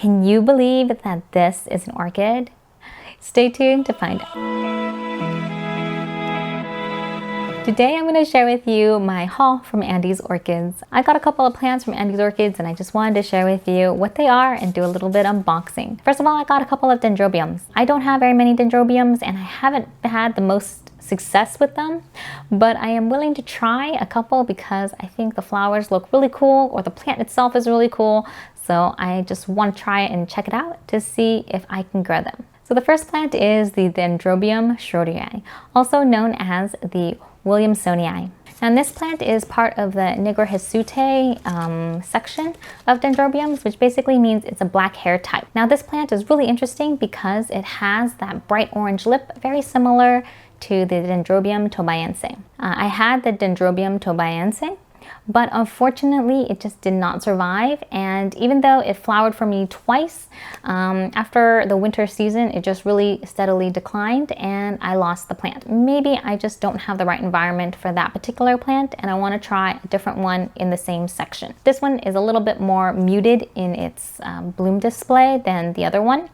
Can you believe that this is an orchid? Stay tuned to find out. Today I'm going to share with you my haul from Andy's Orchids. I got a couple of plants from Andy's Orchids and I just wanted to share with you what they are and do a little bit unboxing. First of all, I got a couple of Dendrobiums. I don't have very many Dendrobiums and I haven't had the most success with them, but I am willing to try a couple because I think the flowers look really cool or the plant itself is really cool. So I just want to try it and check it out to see if I can grow them. So the first plant is the Dendrobium Rosely Eye, also known as the Williamsonii. And this plant is part of the Nigrohisute section of Dendrobiums, which basically means it's a black hair type. Now this plant is really interesting because it has that bright orange lip, very similar to the Dendrobium tobayense. I had the Dendrobium tobayense, but unfortunately it just did not survive, and even though it flowered for me twice, after the winter season it just really steadily declined and I lost the plant. Maybe I just don't have the right environment for that particular plant and I want to try a different one in the same section. This one is a little bit more muted in its bloom display than the other one,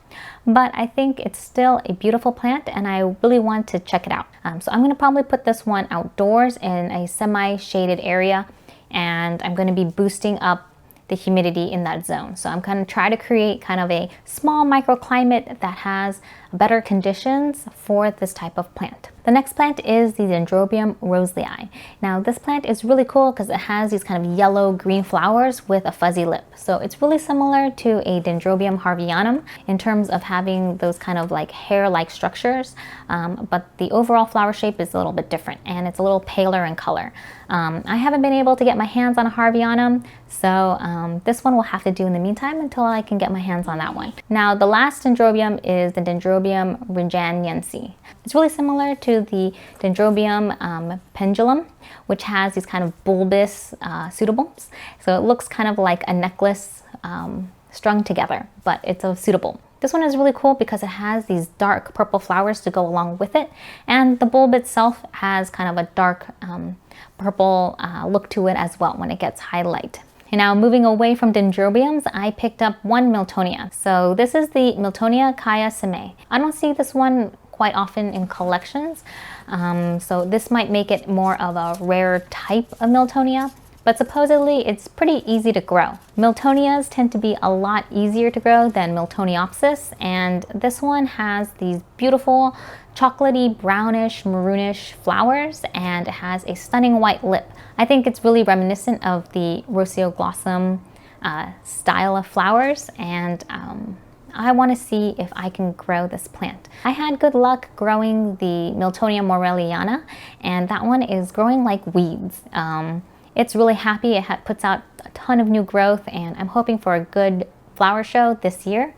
but I think it's still a beautiful plant and I really want to check it out. So I'm going to probably put this one outdoors in a semi-shaded area, and I'm going to be boosting up the humidity in that zone. So I'm going to try to create kind of a small microclimate that has better conditions for this type of plant. The next plant is the Dendrobium Rosely Eye. Now this plant is really cool because it has these kind of yellow green flowers with a fuzzy lip. So it's really similar to a Dendrobium harveyanum in terms of having those kind of like hair-like structures, but the overall flower shape is a little bit different and it's a little paler in color. I haven't been able to get my hands on a harveyanum, so this one will have to do in the meantime until I can get my hands on that one. Now the last Dendrobium is the Dendrobium rindjaniense. It's really similar to the Dendrobium pendulum, which has these kind of bulbous pseudobulbs. So it looks kind of like a necklace strung together, but it's a pseudobulb. This one is really cool because it has these dark purple flowers to go along with it, and the bulb itself has kind of a dark purple look to it as well when it gets high light. And now moving away from Dendrobiums, I picked up one Miltonia. So this is the Miltonia Kayasimae. I don't see this one quite often in collections, so this might make it more of a rare type of Miltonia, but supposedly it's pretty easy to grow. Miltonias tend to be a lot easier to grow than Miltoniopsis, and this one has these beautiful chocolatey, brownish, maroonish flowers, and it has a stunning white lip. I think it's really reminiscent of the Roseoglossum style of flowers, and I want to see if I can grow this plant. I had good luck growing the Miltonia morelliana, and that one is growing like weeds. It's really happy. It puts out a ton of new growth, and I'm hoping for a good flower show this year.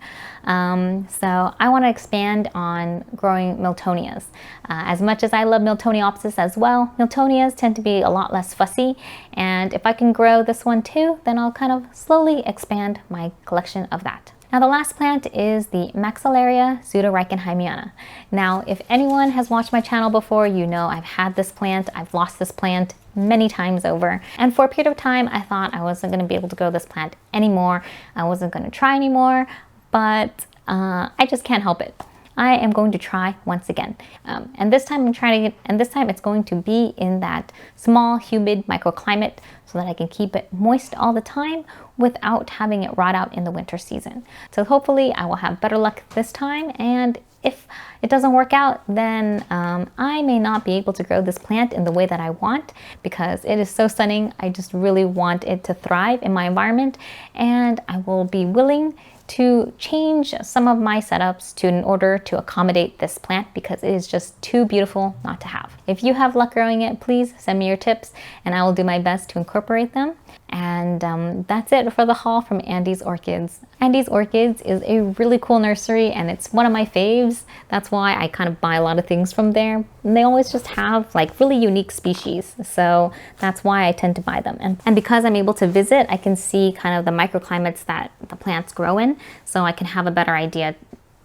So I want to expand on growing Miltonias. As much as I love Miltoniopsis as well, Miltonias tend to be a lot less fussy, and if I can grow this one too, then I'll kind of slowly expand my collection of that. Now the last plant is the Maxillaria pseudoreichenheimiana. Now if anyone has watched my channel before, you know I've had this plant, I've lost this plant many times over, and for a period of time I thought I wasn't going to be able to grow this plant anymore. I wasn't going to try anymore, but I just can't help it. I am going to try once again, and this time it's going to be in that small humid microclimate so that I can keep it moist all the time without having it rot out in the winter season. So hopefully I will have better luck this time, and if it doesn't work out, then I may not be able to grow this plant in the way that I want because it is so stunning. I just really want it to thrive in my environment, and I will be willing to change some of my setups in order to accommodate this plant because it is just too beautiful not to have. If you have luck growing it, please send me your tips and I will do my best to incorporate them. And that's it for the haul from Andy's Orchids. Andy's Orchids is a really cool nursery and it's one of my faves. That's why I kind of buy a lot of things from there. And they always just have like really unique species. So that's why I tend to buy them. And because I'm able to visit, I can see kind of the microclimates that the plants grow in. So I can have a better idea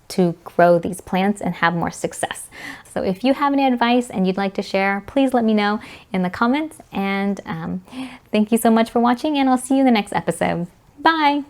to grow these plants and have more success. So if you have any advice and you'd like to share, please let me know in the comments. And thank you so much for watching, and I'll see you in the next episode. Bye!